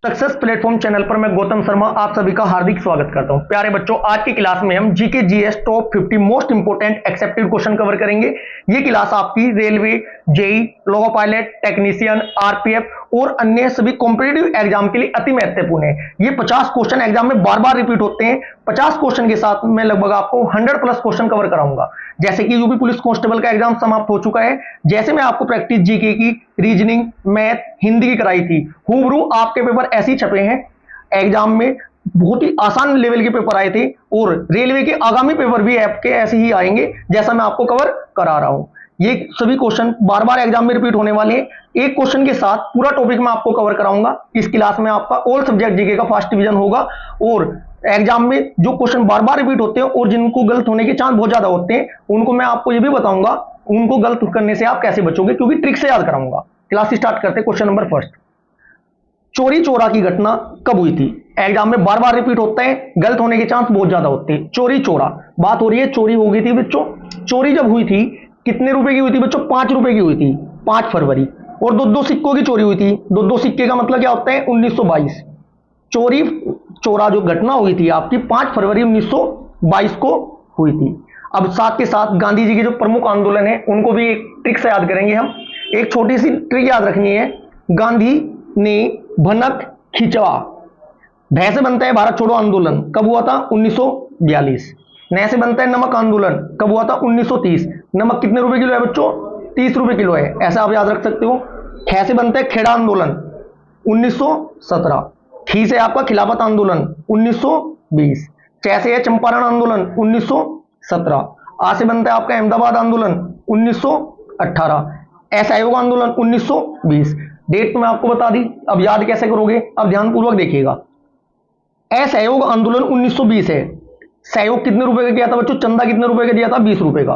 Success platform channel पर मैं गौतम शर्मा आप सभी का हार्दिक स्वागत करता हूं। प्यारे बच्चों, आज की क्लास में हम GK GS top 50 most important accepted question cover करेंगे। ये क्लास आपकी railway, JE, loco pilot, technician, RPF और अन्य सभी कॉम्पिटिटिव एग्जाम के लिए अति महत्वपूर्ण है। ये 50 क्वेश्चन एग्जाम में बार बार रिपीट होते हैं। 50 क्वेश्चन के साथ मैं लगभग आपको 100 प्लस क्वेश्चन कवर कराऊंगा। जैसे कि यूपी पुलिस कांस्टेबल का एग्जाम समाप्त हो चुका है, जैसे मैं आपको प्रैक्टिस जीके की, रीजनिंग, मैथ, हिंदी की कराई थी, हूबहू आपके पेपर ऐसे ही छपे हैं। एग्जाम में बहुत ही आसान लेवल के पेपर आए थे और रेलवे के आगामी पेपर भी आपके ऐसे ही आएंगे जैसा मैं आपको कवर करा रहा हूं। ये सभी क्वेश्चन बार बार एग्जाम में रिपीट होने वाले हैं। एक क्वेश्चन के साथ पूरा टॉपिक मैं आपको कवर कराऊंगा। इस क्लास में आपका ऑल सब्जेक्ट जीके का फर्स्ट डिवीजन होगा और एग्जाम में जो क्वेश्चन बार बार रिपीट होते हैं और जिनको गलत होने के चांस बहुत ज्यादा होते हैं, उनको मैं आपको ये भी बताऊंगा उनको गलत करने से आप कैसे बचोगे, क्योंकि ट्रिक से याद कराऊंगा। क्लास स्टार्ट करते हैं। क्वेश्चन नंबर फर्स्ट, चोरी चोरा की घटना कब हुई थी? एग्जाम में बार बार रिपीट होता है, गलत होने के चांस बहुत ज्यादा होते हैं। चोरी चोरा बात हो रही है, चोरी हो गई थी बच्चों। चोरी जब हुई थी कितने रुपए की हुई थी बच्चों? 5 रुपए की हुई थी, 5 फरवरी। और दो सिक्कों की चोरी हुई थी। दो सिक्के का मतलब क्या होता है? 1922। चोरी चोरा जो घटना हुई थी आपकी 5 फरवरी 1922 को हुई थी। अब साथ के साथ गांधी जी के जो प्रमुख आंदोलन है उनको भी एक ट्रिक से याद करेंगे हम। एक छोटी सी ट्रिक याद रखनी है। गांधी ने भनक खिंचवा, भय से बनता है भारत छोड़ो आंदोलन, कब हुआ था? 1942। नए से बनता है नमक आंदोलन, कब हुआ था? 1930। नमक कितने रुपए किलो है बच्चों? 30 रुपए किलो है, ऐसा आप याद रख सकते हो। खे से बनता है खेड़ा आंदोलन, 1917। खी से आपका खिलाफत आंदोलन, 1920। च से है चंपारण आंदोलन, 1917। आ से बनता है आपका अहमदाबाद आंदोलन, 1918। असहयोग आंदोलन, 1920। डेट तो मैं आपको बता दी, अब याद कैसे करोगे? अब ध्यानपूर्वक देखिएगा। असहयोग आंदोलन 1920 है। सहयोग कितने रुपए का किया था बच्चों? चंदा कितने रुपए का दिया था? 20 रुपए का।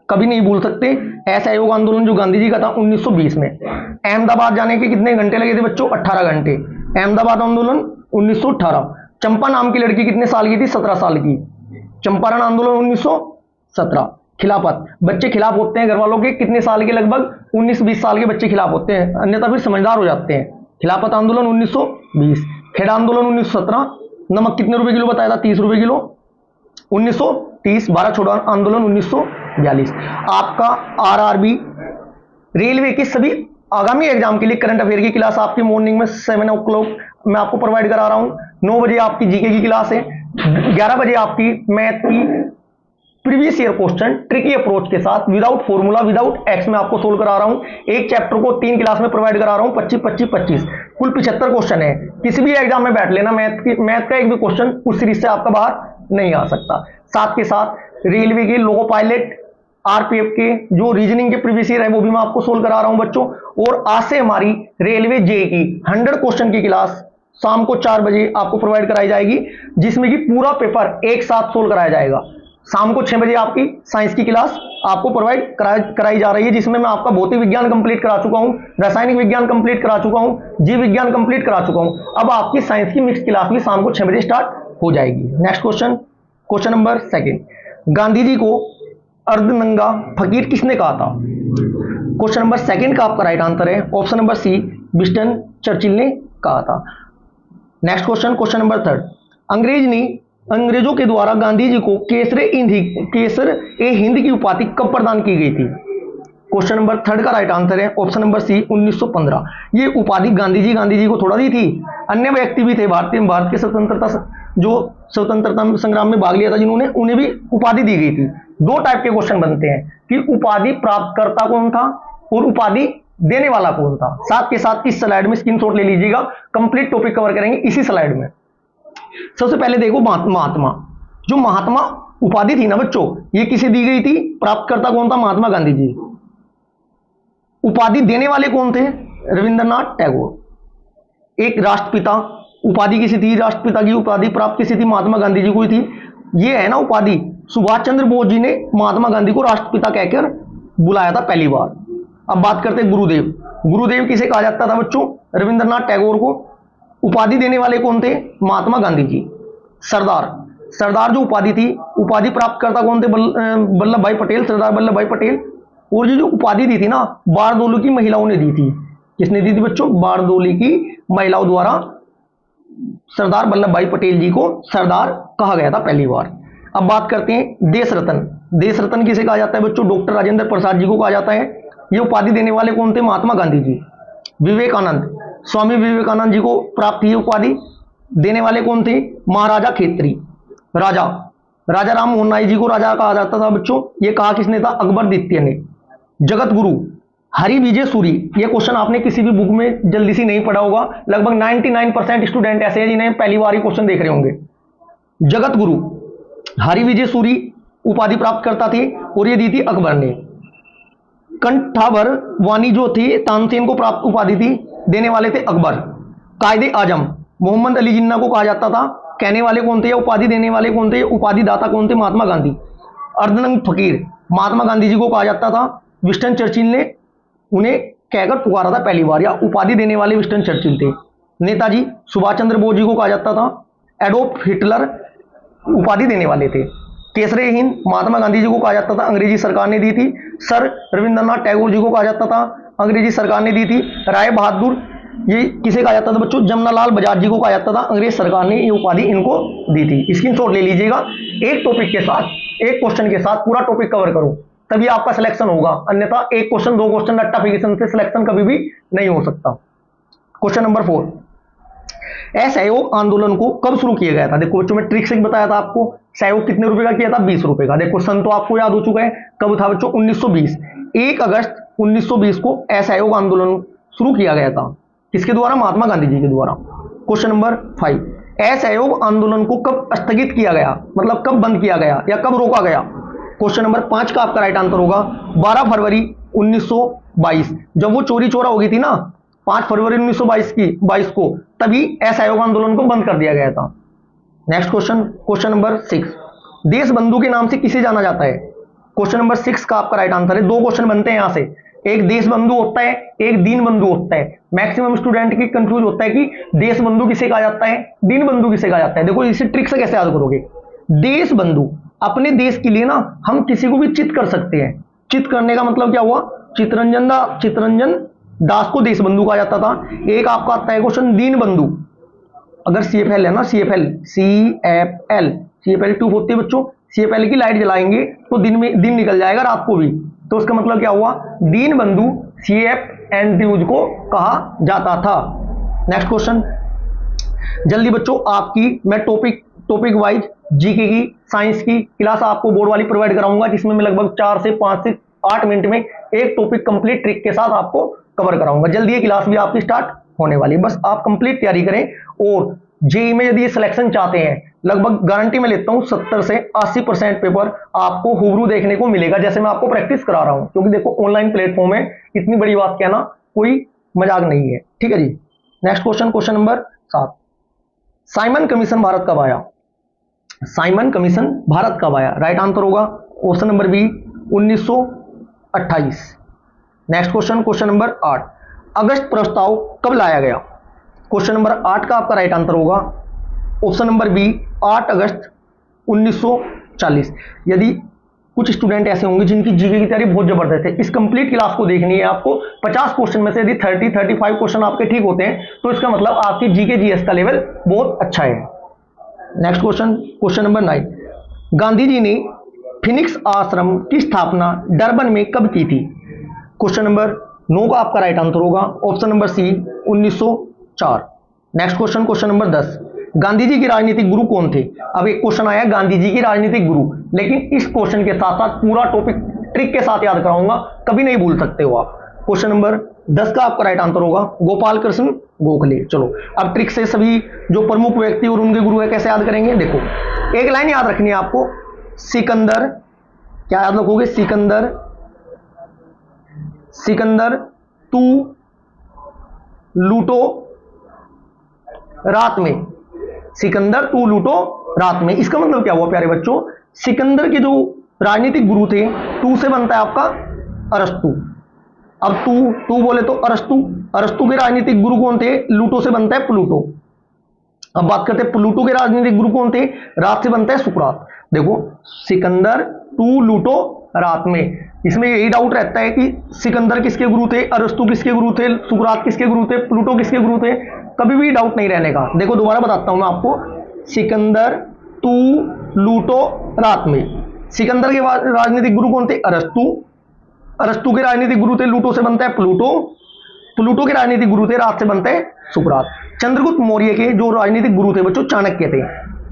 कभी नहीं भूल सकते। असहयोग आंदोलन जो गांधी जी का था 1920 में। अहमदाबाद जाने के कितने घंटे लगे थे बच्चों? 18 घंटे। अहमदाबाद आंदोलन 1918। चंपा नाम की लड़की कितने साल की थी? 17 साल की। चंपारण आंदोलन 1917। खिलाफत, बच्चे खिलाफ होते हैं घर वालों के कितने साल के? लगभग 19-20 साल के बच्चे खिलाफ होते हैं, अन्यथा फिर समझदार हो जाते हैं। खिलाफत आंदोलन 1920। खेड़ा आंदोलन 1917। नमक कितने रुपए किलो बताया था? 30 रुपए किलो, 1930। भारत छोड़ो आंदोलन 1942। आपका आरआरबी रेलवे के सभी आगामी एग्जाम के लिए करंट अफेयर की क्लास आपकी मॉर्निंग में 7 o'clock मैं आपको प्रोवाइड करा रहा हूं। 9 बजे आपकी जीके की क्लास है। 11 बजे आपकी मैथ की previous year question tricky approach के साथ विदाउट फॉर्मूला, विदाउट एक्स में आपको सोल्व करा रहा हूं। एक चैप्टर को 3 क्लास में प्रोवाइड करा रहा हूं। 25-25-25 कुल 75 क्वेश्चन है। किसी भी एग्जाम में बैठ लेना, मैथ का एक भी क्वेश्चन उस सीरीज से आपका बाहर नहीं आ सकता। साथ के साथ रेलवे के, लोको पायलट, आरपीएफ के जो रीजनिंग के प्रीवियस ईयर है वो भी मैं आपको सोल्व करा रहा हूं बच्चों। और आज से हमारी रेलवे जेई की 100 क्वेश्चन की क्लास शाम को 4 बजे आपको प्रोवाइड कराई जाएगी, जिसमें कि पूरा पेपर एक साथ सोल्व कराया जाएगा। शाम को 6 बजे आपकी साइंस की क्लास आपको प्रोवाइड कराई जा रही है, जिसमें मैं आपका भौतिक विज्ञान कंप्लीट करा चुका हूं, रासायनिक विज्ञान कंप्लीट करा चुका हूं, जीव विज्ञान कंप्लीट करा चुका हूं। अब आपकी साइंस की मिक्स क्लास भी शाम को 6 बजे स्टार्ट हो जाएगी। Next question, question number second, Gandhi ji को अर्धनंगा फकीर किसने कहा था? क्वेश्चन नंबर सेकंड का आपका राइट आंसर है option number C, Winston Churchill ने कहा था। Next question, question number third, अंग्रेजों के द्वारा गांधी जी को केसर ए हिंद की उपाधि कब प्रदान की गई थी? क्वेश्चन नंबर थर्ड का राइट आंसर है ऑप्शन नंबर सी, 1915। ये उपाधि गांधी जी को थोड़ा दी थी, अन्य व्यक्ति भी थे भारत के स्वतंत्रता संग्राम में भाग लिया था जिन्होंने, उन्हें भी उपाधि दी गई थी। 2 टाइप के क्वेश्चन बनते हैं कि उपाधि प्राप्तकर्ता कौन था और उपाधि देने वाला कौन था। साथ के साथ इस स्लाइड में स्क्रीनशॉट ले लीजिएगा, कंप्लीट टॉपिक कवर करेंगे इसी स्लाइड में। सबसे पहले देखो महात्मा, जो महात्मा उपाधि थी ना बच्चों, ये किसे दी गई थी? प्राप्तकर्ता कौन था? महात्मा गांधी जी। उपाधि देने वाले कौन थे? रविंद्रनाथ टैगोर। एक राष्ट्रपिता उपाधि किसी थी? राष्ट्रपिता की उपाधि प्राप्त किसी थी? महात्मा गांधी जी को ही थी। ये है ना उपाधि, सुभाष चंद्र बोस जी ने महात्मा गांधी को राष्ट्रपिता कहकर बुलाया था पहली बार। अब बात करते हैं गुरुदेव। गुरुदेव किसे कहा जाता था बच्चों? रविंद्रनाथ टैगोर को। उपाधि देने वाले कौन थे? महात्मा गांधी जी। सरदार जो उपाधि थी, उपाधि प्राप्त करता कौन थे? वल्लभ भाई पटेल, सरदार वल्लभ भाई पटेल। और जो उपाधि दी थी ना, बारदोली की महिलाओं ने दी थी। किसने दी थी बच्चों? बारदोली की महिलाओं द्वारा सरदार वल्लभ भाई पटेल जी को सरदार कहा गया था पहली बार। अब बात करते हैं देश रत्न। देश रत्न किसे कहा जाता है बच्चों? डॉक्टर राजेंद्र प्रसाद जी को कहा जाता है। ये उपाधि देने वाले कौन थे? महात्मा गांधी जी। विवेकानंद, स्वामी विवेकानंद जी को प्राप्त हुई उपाधि। देने वाले कौन थे? महाराजा खेत्री। राजा, राजा राम मोहन राय जी को राजा कहा जाता था बच्चों। ये कहा किसने था? अकबर द्वितीय ने। जगत गुरु हरि विजय सूरी। ये क्वेश्चन आपने किसी भी बुक में जल्दी से नहीं पढ़ा होगा। लगभग 99% स्टूडेंट ऐसे हैं जिन्हें पहली बार ही क्वेश्चन देख रहे होंगे। जगत गुरु हरि विजय सूरी उपाधि प्राप्त करता थे और ये दी थी अकबर ने। कंठावर वाणी जो थी तानसेन को प्राप्त उपाधि थी, देने वाले थे अकबर। कायदे आजम मोहम्मद अली जिन्ना को कहा जाता था। कहने वाले कौन थे या उपाधि देने वाले कौन थे? उपाधि दाता कौन थे? महात्मा गांधी। अर्धनंग फकीर महात्मा गांधी जी को कहा जाता था। विंस्टन चर्चिल ने उन्हें कहकर पुकारा था पहली बार, या उपाधि देने वाले विंस्टन चर्चिल थे। नेताजी सुभाष चंद्र बोस जी को कहा जाता था। एडोल्फ हिटलर उपाधि देने वाले थे। केसरे हिंद महात्मा गांधी जी को कहा जाता था, अंग्रेजी सरकार ने दी थी। सर रविंद्रनाथ टैगोर जी को कहा जाता था, अंग्रेजी सरकार ने दी थी। राय बहादुर ये किसे कहा जाता था बच्चों? जमनालाल बजाज जी को कहा जाता था, अंग्रेज सरकार ने ये उपाधि इनको दी थी। स्क्रीनशॉट ले लीजिएगा। एक टॉपिक के साथ, एक क्वेश्चन के साथ पूरा टॉपिक कवर करो, तभी आपका सिलेक्शन होगा। अन्यथा एक क्वेश्चन, दो क्वेश्चन रट्टाफिकेशन से सिलेक्शन कभी भी नहीं हो सकता। क्वेश्चन नंबर 4, असहयोग आंदोलन को कब शुरू किया गया था? देखो बच्चों, मैं ट्रिक से बताया था आपको। सहयोग कितने रुपए का किया था? 20 रुपए का। देखो सन तो आपको याद हो चुका है, कब था बच्चों? 1920। 1 अगस्त 1920 को असहयोग आंदोलन शुरू किया गया था। किसके द्वारा? महात्मा गांधी जी के द्वारा। क्वेश्चन नंबर 5, असहयोग आंदोलन को कब स्थगित किया गया, मतलब कब बंद किया गया या कब रोका गया? क्वेश्चन नंबर 5 का आपका राइट आंसर होगा 12 फरवरी 1922। जब वो चोरी चोरा हो गई थी ना 5 फरवरी 1922 को, तभी असहयोग आंदोलन को बंद कर दिया गया था। नेक्स्ट क्वेश्चन, क्वेश्चन नंबर 6, देश बंधु के नाम से किसे जाना जाता है? क्वेश्चन नंबर 6 का आपका राइट आंसर है। दो क्वेश्चन बनते हैं यहां से, एक देश बंधु होता है, एक दीन बंधु होता है। मैक्सिमम स्टूडेंट की कंफ्यूज होता है कि देश बंधु किसे कहा जाता है, दीन बंधु किसे कहा जाता है। देखो इसे ट्रिक से कैसे याद करोगे? देश बंधु, अपने देश के लिए ना हम किसी को भी चित कर सकते हैं। चित करने का मतलब क्या हुआ? चितरंजन दास को देश बंधु कहा जाता था। एक आपका आता है क्वेश्चन दीन बंधु। अगर सीएफएल है ना, सीएफएल 2 होती है बच्चों, सीएफएल की लाइट जलाएंगे तो दिन निकल जाएगा, रात को भी। तो उसका मतलब क्या हुआ? दीन बंधु CFNDUs को कहा जाता था। नेक्स्ट क्वेश्चन, जल्दी बच्चों आपकी मैं टॉपिक वाइज जीके की, साइंस की क्लास आपको बोर्ड वाली प्रोवाइड कराऊंगा, जिसमें मैं लगभग 4 से 5 से 8 मिनट में एक टॉपिक कंप्लीट ट्रिक के साथ आपको कवर कराऊंगा। जल्दी ये क्लास भी आपकी स्टार्ट होने वाली है, बस आप कंप्लीट तैयारी करें। और जेई में यदि सिलेक्शन चाहते हैं, लगभग गारंटी में लेता हूं 70 से 80% पेपर आपको हुबरू देखने को मिलेगा, जैसे मैं आपको प्रैक्टिस करा रहा हूं। क्योंकि देखो ऑनलाइन प्लेटफॉर्म है, इतनी बड़ी बात कहना कोई मजाक नहीं है, ठीक है जी। Next question, question number 7, Simon commission Bharat कब आया? साइमन कमीशन भारत कब आया? राइट आंसर होगा option number B 1928। Next question, question number 8, अगस्त प्रस्ताव कब लाया गया? क्वेश्चन नंबर 8 का आपका राइट आंसर होगा ऑप्शन नंबर बी 8 अगस्त 1940। यदि कुछ स्टूडेंट ऐसे होंगे जिनकी जीके की तैयारी बहुत जबरदस्त है, इस कंप्लीट क्लास को देखनी है आपको। 50 क्वेश्चन में से यदि 30-35 क्वेश्चन आपके ठीक होते हैं तो इसका मतलब आपकी जीके जीएस का लेवल बहुत अच्छा है। Next question, question number 9, Gandhi ji ने फिनिक्स आश्रम की स्थापना डरबन में कब की थी? क्वेश्चन नंबर 9 का आपका राइट आंसर होगा option number C 1904। Next question, question number 10, Gandhi ji के राजनीतिक गुरु कौन थे? अब एक क्वेश्चन आया गांधी जी की राजनीतिक गुरु, लेकिन इस क्वेश्चन के साथ साथ पूरा टॉपिक ट्रिक के साथ याद कराऊंगा, कभी नहीं भूल सकते हो आप। क्वेश्चन नंबर 10 का आपका राइट आंसर होगा गोपाल कृष्ण गोखले। चलो अब ट्रिक से सभी जो प्रमुख व्यक्ति और उनके गुरु है कैसे याद करेंगे? देखो एक लाइन याद रखनी है आपको, सिकंदर, क्या याद रखोगे? सिकंदर तू लूटो रात में, सिकंदर तू लूटो रात में। इसका मतलब क्या हुआ प्यारे बच्चों? सिकंदर के जो राजनीतिक गुरु थे, टू से बनता है आपका अरस्तु। अब तू बोले तो अरस्तु के राजनीतिक गुरु कौन थे? लूटो से बनता है प्लूटो। अब बात करते हैं प्लूटो के राजनीतिक गुरु कौन थे? रात से बनता है सुकरात। देखो सिकंदर तू लूटो रात में, इसमें यही डाउट रहता है कि सिकंदर किसके गुरु थे, अरस्तु किसके गुरु थे, सुकरात किसके गुरु थे, प्लूटो किसके गुरु थे? कभी भी डाउट नहीं रहने का। देखो दोबारा बताता हूं मैं आपको, सिकंदर तू लूटो रात में। सिकंदर के राजनीतिक गुरु कौन थे? अरस्तु। अरस्तु के राजनीतिक गुरु थे, लूटो से बनता है प्लूटो। प्लूटो के राजनीतिक गुरु थे, रात से बनते हैं सुकरात। चंद्रगुप्त मौर्य के जो राजनीतिक गुरु थे बच्चों, चाणक्य थे।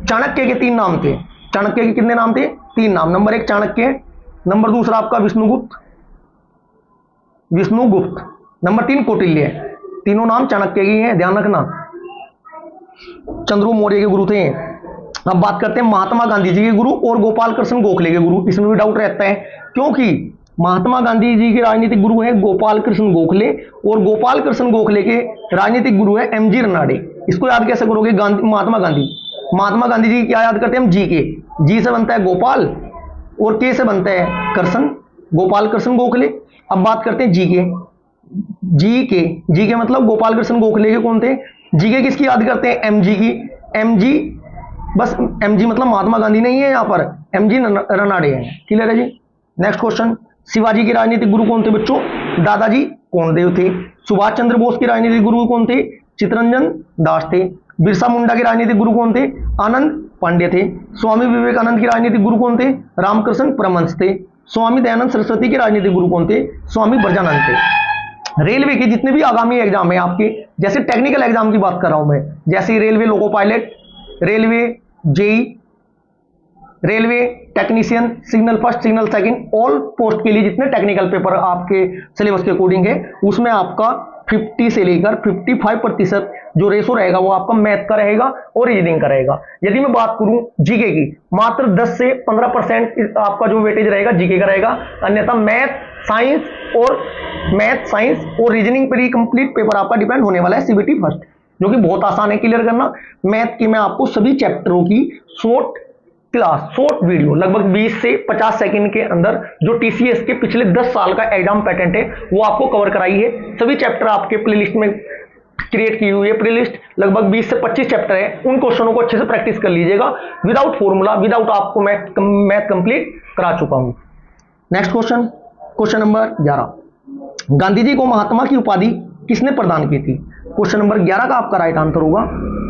चाणक्य के 3 नाम थे। चाणक्य के कितने नाम थे? 3 नाम। नंबर 1 चाणक्य, नंबर 2 आपका विष्णुगुप्त, नंबर 3 कौटिल्य। तीनों नाम चाणक्य के हैं, ध्यान रखना। चंद्रगुप्त मौर्य के गुरु थे। अब बात करते हैं महात्मा गांधी जी के गुरु और गोपाल कृष्ण गोखले के गुरु। इसमें भी डाउट रहता है, क्योंकि महात्मा गांधी जी के राजनीतिक गुरु हैं गोपाल कृष्ण गोखले और गोपाल कृष्ण गोखले के राजनीतिक गुरु है एमजी रनाडे। इसको याद कैसे करोगे? महात्मा गांधी जी क्या याद करते हैं हम? जी के। जी से बनता है गोपाल और के से बनता है कृष्ण, गोपाल कृष्ण गोखले। अब बात करते हैं जी के मतलब गोपाल कृष्ण गोखले के कौन थे? जी के किसकी याद करते हैं? एमजी की। एमजी, बस एमजी मतलब महात्मा गांधी नहीं है यहाँ पर, एमजी रनाडे है। क्लियर है जी? नेक्स्ट क्वेश्चन, शिवाजी के राजनीतिक गुरु कौन थे बच्चों? दादाजी कोंडदेव थे। सुभाष चंद्र बोस के राजनीतिक गुरु कौन थे? चित्तरंजन दास थे। बिरसा मुंडा के राजनीतिक गुरु कौन थे? आनंद पांडे थे। स्वामी विवेकानंद के राजनीतिक गुरु कौन थे? रामकृष्ण परमहंस थे। स्वामी दयानंद सरस्वती के राजनीतिक गुरु कौन थे? स्वामी ब्रजानंद थे। रेलवे के जितने भी आगामी एग्जाम है आपके, जैसे टेक्निकल एग्जाम की बात कर रहा हूं मैं, जैसे railway loco pilot, railway JE, railway technician, signal first, signal second, all post के लिए जितने टेक्निकल पेपर आपके सिलेबस के अकॉर्डिंग है, उसमें आपका 50 से लेकर 55% जो रेशो रहेगा वो आपका मैथ का रहेगा और रीजनिंग का रहेगा। यदि मैं बात करूं जीके की, मात्र 10 से 15% आपका जो वेटेज रहेगा जीके का रहेगा। अन्यथा मैथ, साइंस और रीजनिंग पर ही कंप्लीट पेपर आपका डिपेंड होने वाला है सीबीटी फर्स्ट, जो कि बहुत आसान है क्लियर करना। मैथ की मैं आपको सभी चैप्टरों की शॉर्ट वीडियो लगभग 20 से 50 सेकंड के अंदर, जो टीसीएस के पिछले 10 साल का एग्जाम पैटर्न है वो आपको कवर कराई है। सभी चैप्टर आपके प्लेलिस्ट में क्रिएट की हुई है। प्लेलिस्ट लगभग 20 से 25 चैप्टर है। उन क्वेश्चनों को अच्छे से प्रैक्टिस कर लीजिएगा। विदाउट फॉर्मूला, विदाउट आपको मैथ कंप्लीट करा चुका हूं। Next question number 11, Gandhi ji को महात्मा की उपाधि किसने प्रदान की थी? क्वेश्चन नंबर 11 का आपका राइट आंसर होगा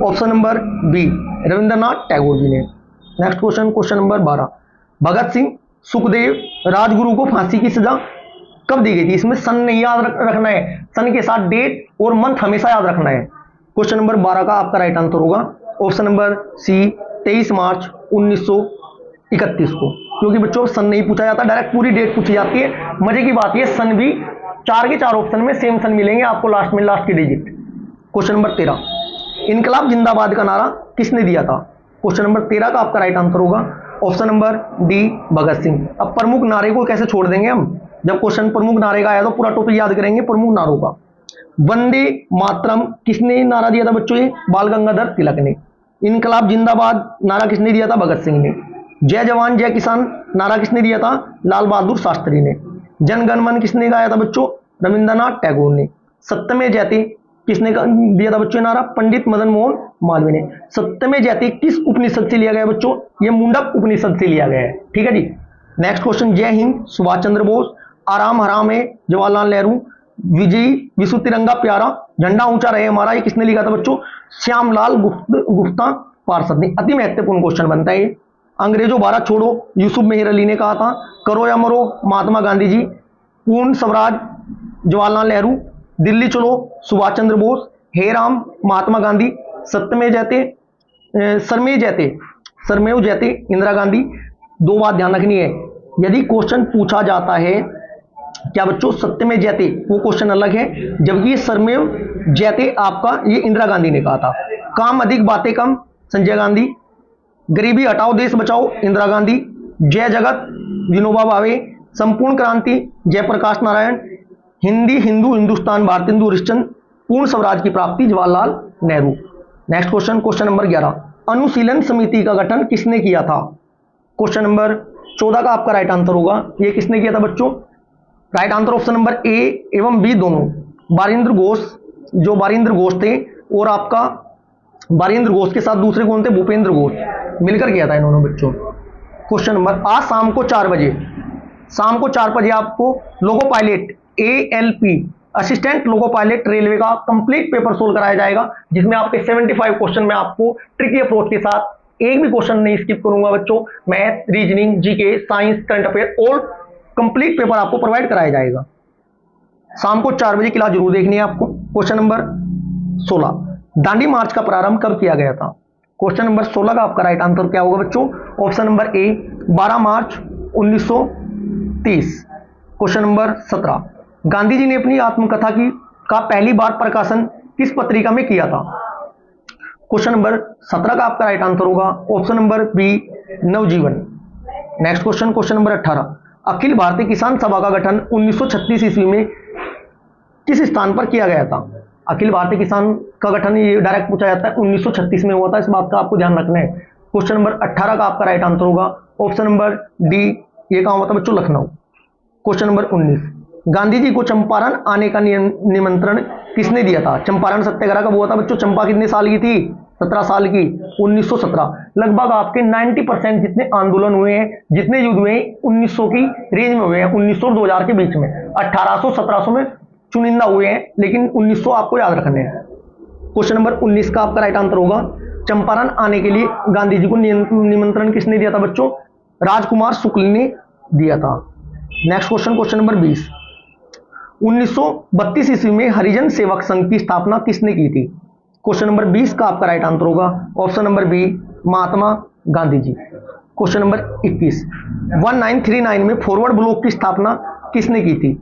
option number B, Rabindranath Tagore ji ने। Next question number 12, Bhagat Singh Sukhdev Rajguru को फांसी की सजा कब दी गई थी? इसमें सन नहीं याद रखना है, सन के साथ डेट और मंथ हमेशा याद रखना है। क्वेश्चन नंबर 12 का आपका राइट आंसर होगा ऑप्शन नंबर सी, 23 मार्च 1931 को। क्योंकि बच्चों सन नहीं पूछा जाता, डायरेक्ट पूरी डेट पूछी जाती है। मजे की बात यह, सन भी 4 के 4 ऑप्शन में सेम सन मिलेंगे आपको लास्ट में, लास्ट की डिजिट। क्वेश्चन नंबर 13, इनकलाब जिंदाबाद का नारा किसने दिया था? क्वेश्चन नंबर 13 का आपका राइट आंसर होगा option number D, Bhagat Singh. अब प्रमुख नारे को कैसे छोड़ देंगे हम? जब क्वेश्चन प्रमुख नारे का आया तो पूरा टॉपिक याद करेंगे प्रमुख नारों का। वंदे मातरम किसने नारा दिया था बच्चों? ये बाल गंगाधर तिलक ने। इनकलाब जिंदाबाद नारा किसने दिया था? भगत सिंह ने। जय जवान जय किसान नारा किसने दिया था? लाल बहादुर शास्त्री ने। जन गण मन किसने गाया था बच्चों? रविंद्रनाथ टैगोर ने। सत्यमेव जयते किसने दिया था बच्चों नारा? पंडित मदन मोहन मालवीय ने। सत्यमेव जयते किस उपनिषद से लिया गया बच्चों? ये मुंडक उपनिषद से लिया गया है। ठीक है जी। नेक्स्ट क्वेश्चन, जय हिंद सुभाष चंद्र बोस, आराम हराम है जवाहरलाल नेहरू, विजयी विश्व तिरंगा प्यारा, झंडा ऊंचा रहे हमारा, ये किसने लिखा था बच्चों? श्यामलाल गुप्ता पार्षद ने। अति महत्वपूर्ण क्वेश्चन बनता है ये। अंग्रेजों भारत छोड़ो यूसुफ मेहर अली ने कहा था। करो या मरो महात्मा गांधी जी। पूर्ण स्वराज जवाहरलाल नेहरू। दिल्ली चलो सुभाष चंद्र बोस। हे राम महात्मा गांधी। सत्यमेव जयते सरमेव जयते इंदिरा गांधी। दो बात ध्यान रखनी है, यदि क्वेश्चन पूछा जाता है क्या बच्चों सत्यमेव जयते, वो क्वेश्चन अलग है, जबकि ये सरमेव जयते आपका ये इंदिरा गांधी ने कहा था। काम अधिक बातें कम संजय गांधी। गरीबी हटाओ देश बचाओ इंदिरा गांधी। जय जगत विनोबा भावे। संपूर्ण क्रांति जयप्रकाश नारायण। हिंदी हिंदू हिंदुस्तान भारत हिंदू हरिश्चंद्र। पूर्ण स्वराज की प्राप्ति Jawaharlal Nehru. Next question number 11, अनुशीलन समिति का गठन किसने किया था? क्वेश्चन नंबर 14 का आपका राइट आंसर होगा, ये किसने किया था बच्चों? राइट आंसर ऑप्शन नंबर ए एवं बी दोनों। बारिंद्र घोष, जो बारिंद्र घोष थे, और आपका बारिंद्र घोष के साथ दूसरे कौन थे? भूपेंद्र घोष, मिलकर किया था इन्होंने बच्चों। क्वेश्चन नंबर, आज शाम को 4 बजे आपको loco pilot ALP assistant loco pilot railway का कंप्लीट पेपर सोल्व कराया जाएगा, जिसमें आपके 75 क्वेश्चन में आपको ट्रिकी अप्रोच के साथ एक भी क्वेश्चन नहीं स्किप करूंगा बच्चों। Math, reasoning, GK, science, current affair और कंप्लीट पेपर आपको प्रोवाइड कराया जाएगा। शाम को 4 बजे क्लास जरूर देखनी है आपको। क्वेश्चन नंबर 16, दांडी मार्च का प्रारंभ कब किया गया था? क्वेश्चन नंबर 16 का आपका राइट आंसर क्या होगा बच्चों? ऑप्शन नंबर ए 12 मार्च 1930। क्वेश्चन नंबर 17, गांधी जी ने अपनी आत्मकथा का पहली बार प्रकाशन किस पत्रिका में किया था? क्वेश्चन नंबर 17 का आपका राइट आंसर होगा ऑप्शन नंबर बी नवजीवन। Next question, question number 18, Akhil Bharatiya किसान सभा का गठन 1936 ईस्वी में किस स्थान पर किया गया था? अखिल भारतीय किसान का गठन ये डायरेक्ट पूछा जाता है 1936 में हुआ था, इस बात का आपको ध्यान रखना है। क्वेश्चन नंबर 18 का आपका राइट आंसर होगा ऑप्शन नंबर डी, ये कहां हुआ था बच्चों? लखनऊ। क्वेश्चन नंबर 19, गांधी जी को चंपारण आने का निमंत्रण किसने दिया था? चंपारण सत्याग्रह कब हुआ था बच्चों? चंपा कितने साल की थी? 17 साल की, 1917। लगभग आपके 90% जितने आंदोलन हुए हैं, जितने युद्ध हुए हैं 1900 की रेंज में हुए हैं, 1900 और 2000 के बीच में। 1800 1700 में चुनिंदा हुए हैं, लेकिन 1900 आपको याद रखने हैं। क्वेश्चन नंबर 19 का आपका राइट आंसर होगा चंपारण आने के लिए गांधी जी को निमंत्रण किसने दिया था बच्चों? राजकुमार शुक्ल ने दिया था। नेक्स्ट क्वेश्चन, क्वेश्चन नंबर 20, 1932 ईस्वी में हरिजन सेवक संघ की स्थापना किसने की थी? क्वेश्चन नंबर 20 का आपका राइट आंसर होगा option number B Mahatma Gandhi ji. Question number 21, 1939 में फॉरवर्ड ब्लॉक की स्थापना किसने की थी?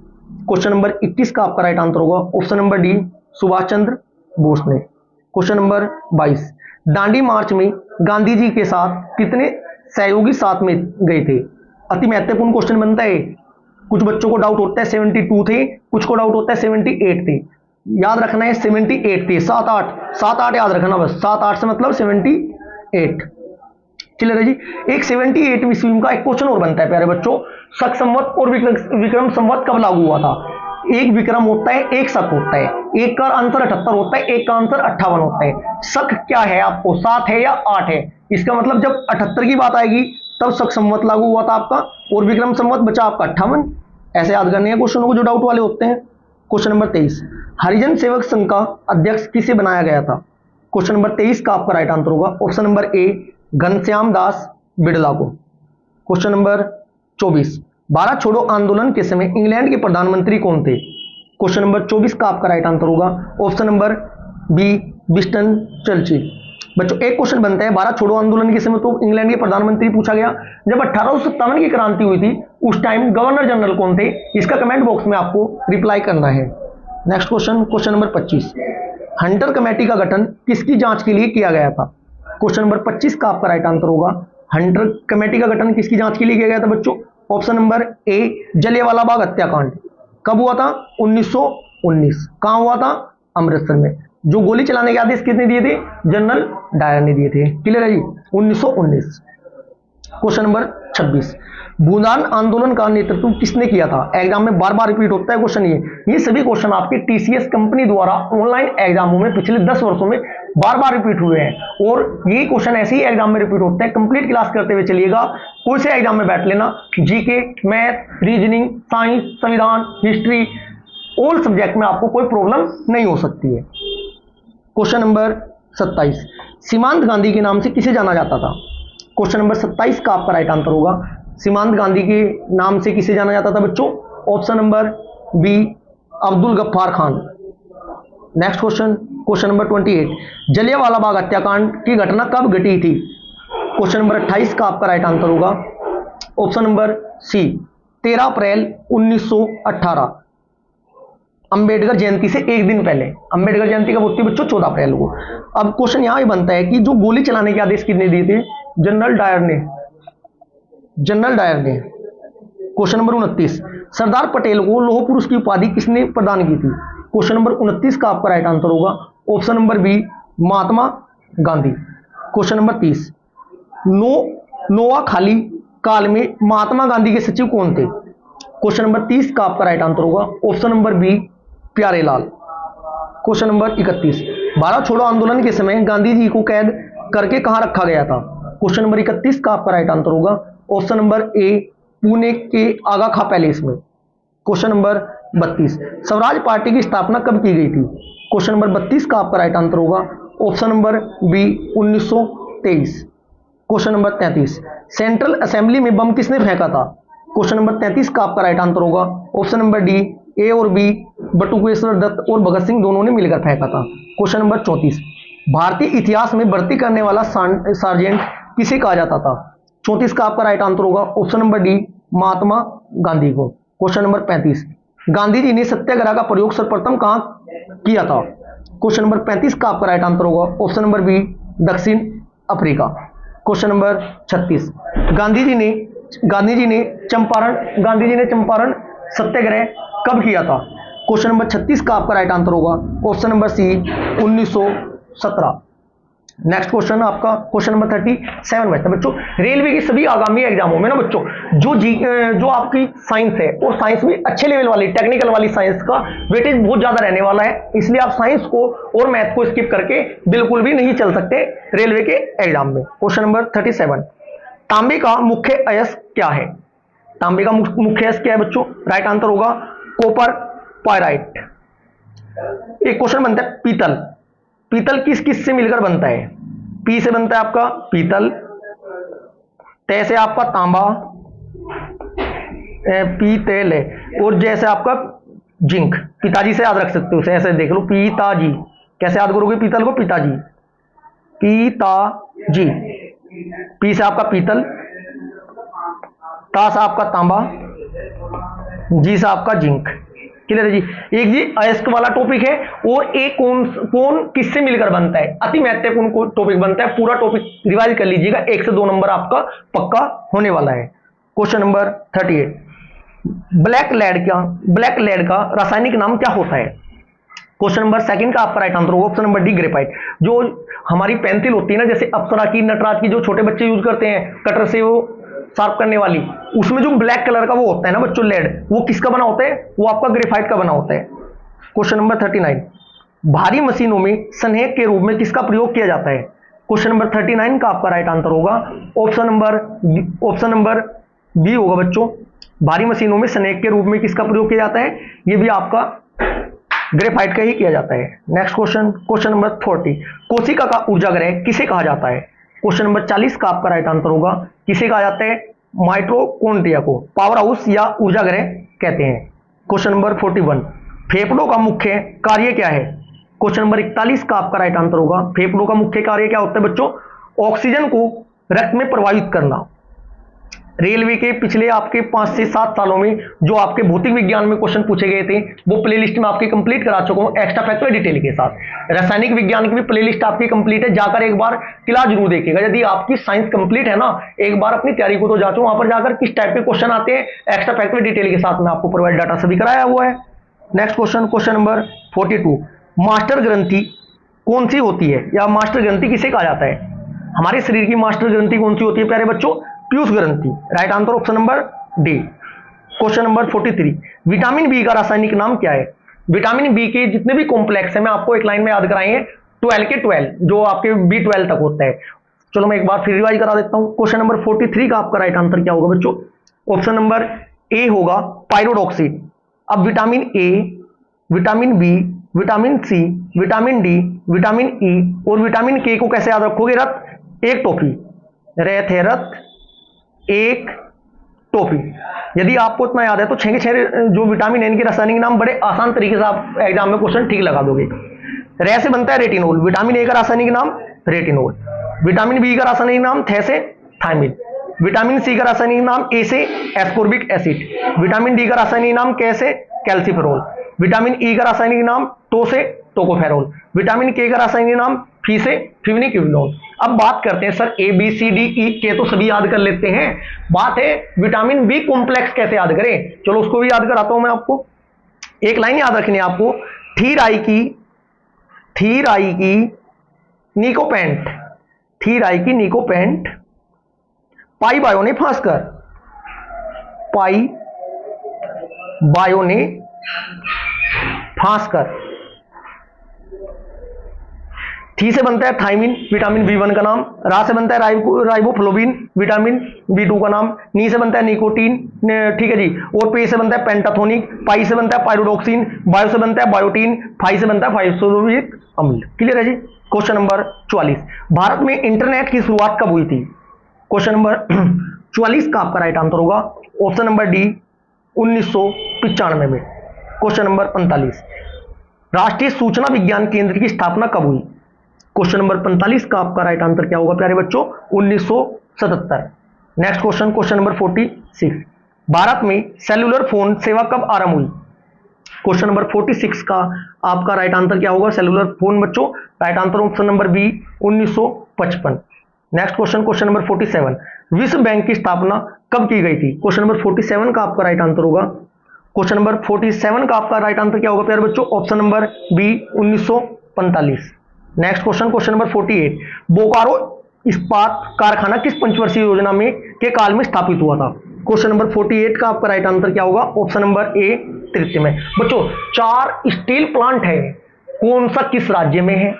क्वेश्चन नंबर 21 का आपका राइट आंसर होगा option number D Subhash Chandra Bose ने। क्वेश्चन नंबर 22, दांडी मार्च में गांधी जी के साथ कितने सहयोगी साथ में गए थे? अति महत्वपूर्ण क्वेश्चन बनता है। कुछ बच्चों को डाउट होता है 72 थे, कुछ को डाउट होता है 78 थे। याद रखना है 78 थे, 7 8 याद रखना बस, 7 8 से मतलब 78। क्लियर है जी। एक 78वीं ईस्वी का एक क्वेश्चन और बनता है प्यारे बच्चों, शक संवत और विक्रम संवत कब लागू हुआ था? एक विक्रम होता है, एक शक होता है, एक का आंसर 78 होता है, एक का आंसर 58 होता है। शक क्या है आपको, 7 है या 8 है? इसका मतलब जब 78 की बात आएगी तब शक संवत लागू हुआ था आपका, और विक्रम संवत बचा आपका 58। ऐसे याद करने हैं क्वेश्चनों को जो डाउट वाले होते हैं। क्वेश्चन नंबर 23, हरिजन सेवक संघ का अध्यक्ष किसे बनाया गया था? क्वेश्चन नंबर 23 का आपका राइट आंसर होगा ऑप्शन नंबर ए घनश्याम दास बिड़ला को। क्वेश्चन नंबर 24, भारत छोड़ो आंदोलन के समय इंग्लैंड के प्रधानमंत्री कौन थे? क्वेश्चन नंबर 24 का आपका राइट आंसर होगा option number B Winston Churchill. बच्चों एक क्वेश्चन बनता है, भारत छोड़ो आंदोलन के समय तो इंग्लैंड के प्रधानमंत्री पूछा गया। जब 1857 की क्रांति हुई थी उस टाइम गवर्नर जनरल कौन थे? इसका कमेंट बॉक्स में आपको रिप्लाई करना है। Next question, question number 25, Hunter committee का गठन किसकी जांच के लिए किया गया था? क्वेश्चन नंबर 25 का आपका राइट आंसर होगा हंटर कमेटी का गठन किसकी जांच के लिए किया गया था बच्चों? ऑप्शन नंबर ए जलियांवाला बाग हत्याकांड। कब हुआ था? 1919। कहां हुआ था? अमृतसर में। जो गोली चलाने के आदेश किसने दिए थे? जनरल डायर ने दिए थे। क्लियर है जी, 1919। क्वेश्चन नंबर 26, भूदान आंदोलन का नेतृत्व किसने किया था? एग्जाम में बार बार रिपीट होता है क्वेश्चन। ये सभी क्वेश्चन आपके टीसीएस कंपनी द्वारा ऑनलाइन एग्जामों में पिछले 10 वर्षों में बार बार रिपीट हुए हैं, और ये क्वेश्चन ऐसे ही एग्जाम में रिपीट होते हैं। कंप्लीट क्लास करते हुए चलिएगा, कोई से एग्जाम में बैठ लेना, जीके, मैथ, रीजनिंग, साइंस, संविधान, हिस्ट्री, ऑल सब्जेक्ट में आपको कोई प्रॉब्लम नहीं हो सकती है। क्वेश्चन नंबर 27, सीमांत गांधी के नाम से किसे जाना जाता था? क्वेश्चन नंबर 27 का आपका राइट आंसर होगा सीमांत गांधी के नाम से किसे जाना जाता था बच्चों? Option number B Abdul Ghaffar Khan. Next question, question number 28, Jallianwala Bagh हत्याकांड की घटना कब घटी थी? क्वेश्चन नंबर 28 का आपका राइट आंसर होगा ऑप्शन नंबर सी 13 अप्रैल 1918, अंबेडकर जयंती से एक दिन पहले। अंबेडकर जयंती कब होती है बच्चों? 14 अप्रैल को। अब क्वेश्चन यहां बनता है कि जो गोली चलाने के आदेश किसने दिए थे? जनरल डायर ने। जनरल डायर ने। क्वेश्चन नंबर 29, सरदार पटेल को लौह पुरुष की उपाधि किसने प्रदान की थी? क्वेश्चन नंबर 29 का आपका राइट आंसर होगा option number B Mahatma Gandhi. Question number 30, Noakhali काल में महात्मा गांधी के सचिव कौन थे? क्वेश्चन नंबर 30 का आपका राइट आंसर होगा option number B Pyarelal. Question number 31, Bharat छोड़ो आंदोलन के समय गांधी जी को कैद करके कहां रखा गया था? क्वेश्चन नंबर 31 का आपका राइट आंसर होगा ऑप्शन नंबर ए पुणे के आगा खां पैलेस में। Question number 32। स्वराज पार्टी की स्थापना कब की गई थी? क्वेश्चन नंबर 32 का आपका राइट आंसर होगा ऑप्शन नंबर बी 1923। क्वेश्चन नंबर 33, सेंट्रल असेंबली में बम किसने फेंका था? क्वेश्चन नंबर 33 का आपका राइट आंसर होगा ऑप्शन नंबर डी ए और बी, बटुकेश्वर दत्त और भगत सिंह दोनों ने मिलकर फेंका था। क्वेश्चन नंबर 34, भारतीय इतिहास में भर्ती करने वाला सार्जेंट किसे कहा जाता था? 34 का आपका राइट आंसर होगा option number D Mahatma Gandhi को। क्वेश्चन नंबर 35, गांधी जी ने सत्याग्रह का प्रयोग सर्वप्रथम कहां किया था? क्वेश्चन नंबर 35 का आपका राइट आंसर होगा ऑप्शन नंबर बी दक्षिण Africa. Question number 36, Gandhi ji ने चंपारण सत्याग्रह कब किया था? क्वेश्चन नंबर 36 का आपका राइट आंसर होगा option number C 1917। Next question आपका क्वेश्चन नंबर 37 बचता है बच्चों। रेलवे की सभी आगामी एग्जामों में ना बच्चों जो आपकी साइंस है और साइंस में अच्छे लेवल वाली टेक्निकल वाली साइंस का वेटेज बहुत ज्यादा रहने वाला है, इसलिए आप साइंस को और मैथ को स्किप करके बिल्कुल भी नहीं चल सकते रेलवे के एग्जाम में। क्वेश्चन नंबर 37, तांबे का मुख्य अयस्क क्या है? तांबे का मुख्य अयस्क क्या है बच्चों? राइट आंसर होगा कॉपर पायराइट। एक क्वेश्चन बनता है पीतल। पीतल किस किस से मिलकर बनता है? पी से बनता है आपका पीतल, ते से आपका तांबा, पीतल है, और जैसे आपका जिंक। पिताजी से याद रख सकते हो, ऐसे देख लो पिताजी। कैसे याद करोगे पीतल को? पिताजी, पिताजी। पी से आपका पीतल, ता से आपका तांबा, जी से आपका जिंक। क्लियर है जी? एक जी अयस्क वाला टॉपिक है, और एक कौन किससे मिलकर बनता है, अति महत्वपूर्ण टॉपिक बनता है। पूरा टॉपिक रिवाइज कर लीजिएगा, 1 से 2 नंबर आपका पक्का होने वाला है। क्वेश्चन नंबर 38, ब्लैक लेड का रासायनिक नाम क्या होता है? क्वेश्चन नंबर 2 का आपका राइट आंसर होगा ऑप्शन नंबर डी ग्रेफाइट। जो हमारी पेंसिल होती है ना, जैसे अप्सरा की, नटराज की, जो छोटे बच्चे यूज करते हैं कटर से वो शार्प करने वाली, उसमें जो ब्लैक कलर का वो होता है ना बच्चों लेड, वो किसका बना होता है? वो आपका ग्रेफाइट का बना होता है। क्वेश्चन नंबर 39, भारी मशीनों में सनहेक के रूप में किसका प्रयोग किया जाता है? क्वेश्चन नंबर 39 का आपका राइट आंसर होगा ऑप्शन नंबर बी होगा बच्चों। भारी मशीनों में सनहेक के रूप में किसका प्रयोग किया जाता है? ये भी आपका ग्रेफाइट का ही किया जाता है। नेक्स्ट क्वेश्चन नंबर 40, कोशिका का ऊर्जाग्रह किसे कहा जाता है? क्वेश्चन नंबर 40 का आपका राइट आंसर होगा किसे कहा जाता है? माइटोकॉन्ड्रिया को पावर हाउस या ऊर्जाग्रह कहते हैं। क्वेश्चन नंबर 41, फेफड़ों का मुख्य कार्य क्या है? क्वेश्चन नंबर 41 का आपका राइट आंसर होगा फेफड़ों का मुख्य कार्य क्या होता है बच्चों? ऑक्सीजन को रक्त में प्रवाहित करना। रेलवे के पिछले आपके 5 से 7 सालों में जो आपके भौतिक विज्ञान में क्वेश्चन पूछे गए थे, वो प्लेलिस्ट में आपकी कंप्लीट करा चुका हूं एक्स्ट्रा फैक्टर डिटेल के साथ। रासायनिक विज्ञान की भी प्लेलिस्ट आपकी कंप्लीट है, जाकर एक बार क्लास जरूर देखिएगा। यदि आपकी साइंस कंप्लीट है ना, एक बार अपनी तैयारी को तो जांचो, वहां पर जाकर किस टाइप के क्वेश्चन आते हैं एक्स्ट्रा फैक्टर डिटेल के साथ में आपको प्रोवाइड डाटा सभी कराया हुआ है। नेक्स्ट क्वेश्चन नंबर 42, मास्टर ग्रंथि कौन सी होती है, या मास्टर ग्रंथि किसे कहा जाता है? हमारे शरीर की मास्टर ग्रंथि कौन सी होती है प्यारे बच्चों? पीयूष ग्रंथि। Right answer option number D. Question number 43, vitamin B का रासायनिक नाम क्या है? विटामिन बी के जितने भी कॉम्प्लेक्स है मैं आपको एक लाइन में याद कराएंगे, 12 के 12 जो आपके B12 तक होता है। चलो मैं एक बार फिर रिवाइज करा देता हूं। क्वेश्चन नंबर 43 का आपका राइट आंसर क्या होगा बच्चों? ऑप्शन नंबर ए होगा पायरोडॉक्सी। अब vitamin A, vitamin B, vitamin C, vitamin D, vitamin E और विटामिन के को कैसे याद रखोगे? रत एक टोपी, रथ है रथ एक टोपी। यदि आपको इतना याद है तो 6 के 6 जो विटामिन एन के रासायनिक नाम बड़े आसान तरीके से आप एग्जाम में क्वेश्चन ठीक लगा दोगे। रे से बनता है रेटिनोल, विटामिन ए का रासायनिक नाम रेटिनोल, विटामिन बी का रासायनिक नाम थे से थायमिन, विटामिन सी का रासायनिक नाम ए से एस्कोर्बिक एसिड, विटामिन डी का रासायनिक नाम के से कैल्सिफेरॉल, विटामिन ई का रासायनिक नाम टो से टोकोफेरॉल, विटामिन के का रासायनिक नाम फी से फिवनिक्विनोल। अब बात करते हैं sir A B C D E के तो सभी याद कर लेते हैं, बात है विटामिन बी कॉम्प्लेक्स कैसे याद करें? चलो उसको भी याद कराता हूं मैं आपको। एक लाइन याद रखनी है आपको, थीराई की निकोपेंट, पाई बायो ने फांसकर, थी से बनता है थाइमिन, विटामिन B1 का नाम। रा से बनता है राइबोफ्लोविन, विटामिन B2 का नाम। नी से बनता है निकोटीन, ठीक है जी। और पे से बनता है पेंटाथोनिक, पाई से बनता है पायरोडोक्सिन, बायो से बनता है बायोटीन, फाई से बनता है फाइसोलिक अम्ल। क्लियर है जी। क्वेश्चन नंबर 44, भारत में इंटरनेट की शुरुआत कब हुई थी? क्वेश्चन नंबर 44 का आपका राइट आंसर होगा ऑप्शन नंबर डी 1995 में। क्वेश्चन नंबर 45, राष्ट्रीय सूचना विज्ञान केंद्र की स्थापना कब हुई? क्वेश्चन नंबर 45 का आपका राइट आंसर क्या होगा प्यारे बच्चों? 1977। Next question, question number 46, Bharat में सेलुलर फोन सेवा कब आरंभ हुई? क्वेश्चन नंबर 46 का आपका राइट आंसर क्या होगा? सेलुलर फोन बच्चों, right answer option number B 1955। Next question, question number 47, विश्व बैंक की स्थापना कब की गई थी? क्वेश्चन नंबर 47 का आपका राइट आंसर होगा, क्वेश्चन नंबर 47 का आपका राइट आंसर क्या होगा प्यारे बच्चों? Option number B 1945। Next question, question number 48, Bokaro इस्पात कारखाना किस पंचवर्षीय योजना में के काल में स्थापित हुआ था? क्वेश्चन नंबर 48 का आपका राइट आंसर क्या होगा? ऑप्शन नंबर ए तृतीय में। बच्चों 4 स्टील प्लांट है, कौन सा किस राज्य में है,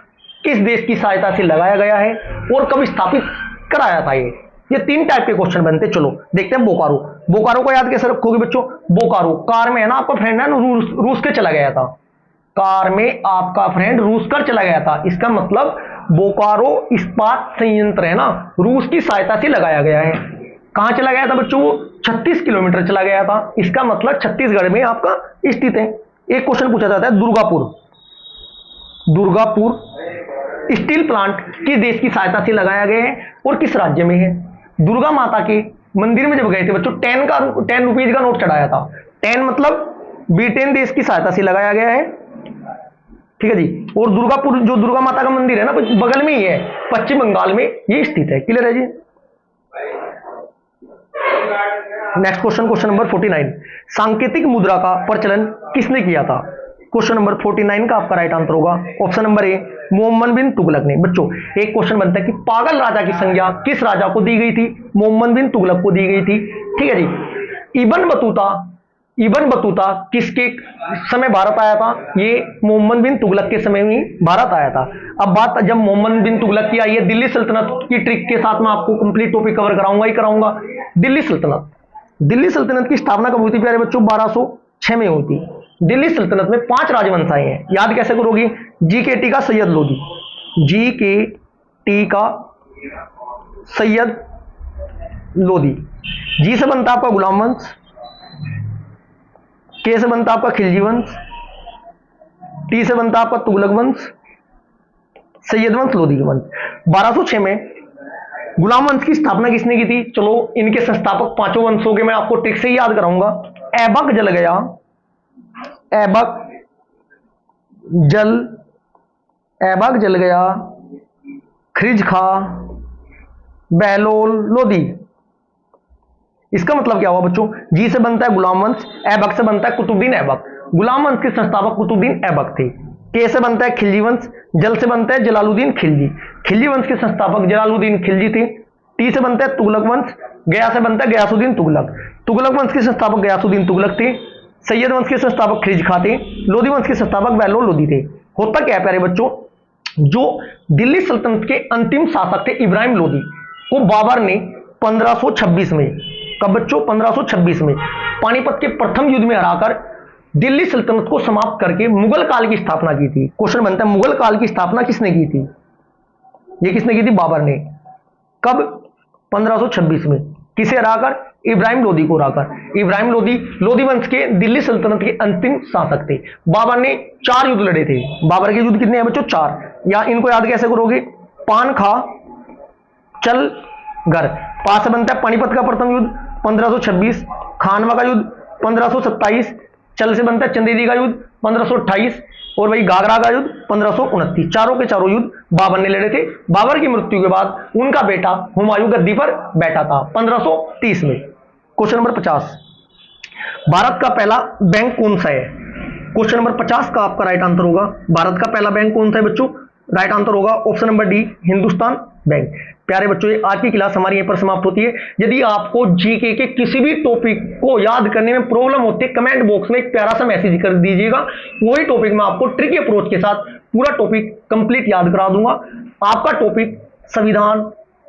किस देश की सहायता से लगाया गया है और कब स्थापित कराया था? ये 3 टाइप के क्वेश्चन बनते। चलो देखते हैं। बोकारो, बोकारो को याद कैसे रखोगे बच्चों? बोकारो कार में है ना, आपका फ्रेंड है ना रूस के चला गया था, कार में आपका फ्रेंड रूस कर चला गया था, इसका मतलब बोकारो इस्पात संयंत्र है ना, रूस की सहायता से लगाया गया है। कहां चला गया था बच्चों? वो 36 किलोमीटर चला गया था, इसका मतलब छत्तीसगढ़ में आपका स्थित है। एक क्वेश्चन पूछा जाता है, दुर्गापुर, दुर्गापुर स्टील प्लांट किस देश की सहायता से लगाया गया है और किस राज्य में है? दुर्गा माता के मंदिर में जब गए थे बच्चों 10 रुपीज का नोट चढ़ाया था। 10 मतलब ब्रिटेन देश की सहायता से लगाया गया है, ठीक है जी। और दुर्गापुर जो दुर्गा माता का मंदिर है ना, बगल में ही है, पश्चिम बंगाल में ये स्थित है। क्लियर है जी। नेक्स्ट क्वेश्चन, क्वेश्चन नंबर 49, सांकेतिक मुद्रा का प्रचलन किसने किया था? क्वेश्चन नंबर 49 का आपका राइट आंसर होगा ऑप्शन नंबर ए मोहम्मद बिन तुगलक ने। बच्चों एक क्वेश्चन बनता है कि पागल राजा की संज्ञा किस राजा को दी गई थी? मोहम्मद बिन तुगलक को दी गई थी, ठीक है जी। इबन बतूता किसके समय भारत आया था? ये मोहम्मद बिन तुगलक के समय में भारत आया था। अब बात जब मोहम्मद बिन तुगलक की आई है, दिल्ली सल्तनत की ट्रिक के साथ मैं आपको कंप्लीट टॉपिक कवर कराऊंगा ही कराऊंगा। दिल्ली सल्तनत की स्थापना कब हुई थी प्यारे बच्चों? 1206 में हुई थी। दिल्ली सल्तनत में 5 राजवंश आए हैं, याद कैसे करोगे? GKT का सैयद लोदी, GKT का सैयद लोदी। जी से बनता आपका गुलाम वंश, के से बनता आपका खिलजी वंश, टी से बनता आपका तुगलक वंश, सैयद वंश, लोदी वंश। 1206 में गुलाम वंश की स्थापना किसने की थी? चलो इनके संस्थापक 5 वंशों के मैं आपको ट्रिक से ही याद कराऊंगा। ऐबक जल गया, ऐबक जल गया, खिज खा, बहलोल, लोदी। इसका मतलब क्या हुआ बच्चों? जी से बनता है गुलाम वंश, ऐबक से बनता है कुतुबुद्दीन ऐबक। गुलाम वंश के संस्थापक कुतुबुद्दीन ऐबक थे। के से बनता है खिलजी वंश, जल से बनता है जलालुद्दीन खिलजी। खिलजी वंश के संस्थापक जलालुद्दीन खिलजी थे। टी से बनता है तुगलक वंश, गया से बनता है गयासुद्दीन तुगलक। तुगलक वंश के संस्थापक गयासुद्दीन तुगलक थे। सैयद वंश के संस्थापक खिज खा थे। लोदी वंश के संस्थापक बहलोल लोदी थे। होता क्या है प्यारे बच्चों, जो दिल्ली सल्तनत के अंतिम शासक थे इब्राहिम लोदी को बाबर ने 1526 में, कब बच्चों? 1526 में पानीपत के प्रथम युद्ध में हराकर दिल्ली सल्तनत को समाप्त करके मुगल काल की स्थापना की थी। क्वेश्चन बनता है मुगल काल की स्थापना किसने की थी? ये किसने की थी? बाबर ने। कब? 1526 में। किसे हराकर? इब्राहिम लोदी को हराकर। इब्राहिम लोदी लोदी वंश के दिल्ली सल्तनत के अंतिम शासक थे। बाबर ने 4 युद्ध लड़े थे। बाबर के युद्ध कितने हैं बच्चों? 4। या इनको याद कैसे करोगे? पान खा चल घर। पा से बनता है पानीपत का प्रथम युद्ध 1526, खानवा का युद्ध 1527, चल से बनता है चंदेरी का युद्ध 1528 और वही घाघरा का युद्ध 1529। चारों के चारों युद्ध बाबर ने लड़े थे। बाबर की मृत्यु के बाद उनका बेटा हुमायूं गद्दी पर बैठा था 1530 में। क्वेश्चन नंबर 50, भारत का पहला बैंक कौन सा है? क्वेश्चन नंबर 50 का आपका राइट आंसर होगा भारत का पहला बैंक कौन सा है बच्चों? राइट आंसर होगा option number D Hindustan bank. प्यारे बच्चों आज की क्लास हमारी यहीं पर समाप्त होती है। यदि आपको जीके के किसी भी टॉपिक को याद करने में प्रॉब्लम होती है, कमेंट बॉक्स में एक प्यारा सा मैसेज कर दीजिएगा। वही टॉपिक मैं आपको ट्रिकी अप्रोच के साथ पूरा टॉपिक कंप्लीट याद करा दूंगा। आपका टॉपिक संविधान,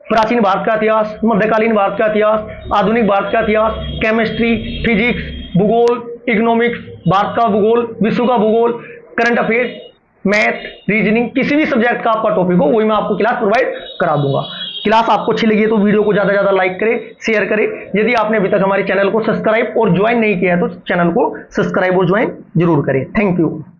प्राचीन भारत का इतिहास, मध्यकालीन भारत का इतिहास, आधुनिक भारत का इतिहास, केमिस्ट्री, फिजिक्स, भूगोल, इकोनॉमिक्स, भारत का भूगोल, विश्व का भूगोल, करंट अफेयर, मैथ, रीजनिंग, किसी भी सब्जेक्ट का आपका टॉपिक हो वही मैं आपको क्लास प्रोवाइड करा दूंगा। क्लास आपको अच्छी लगी है तो वीडियो को ज्यादा ज्यादा लाइक करें, शेयर करें। यदि आपने अभी तक हमारे चैनल को सब्सक्राइब और ज्वाइन नहीं किया है तो चैनल को सब्सक्राइब और ज्वाइन जरूर करें। Thank you.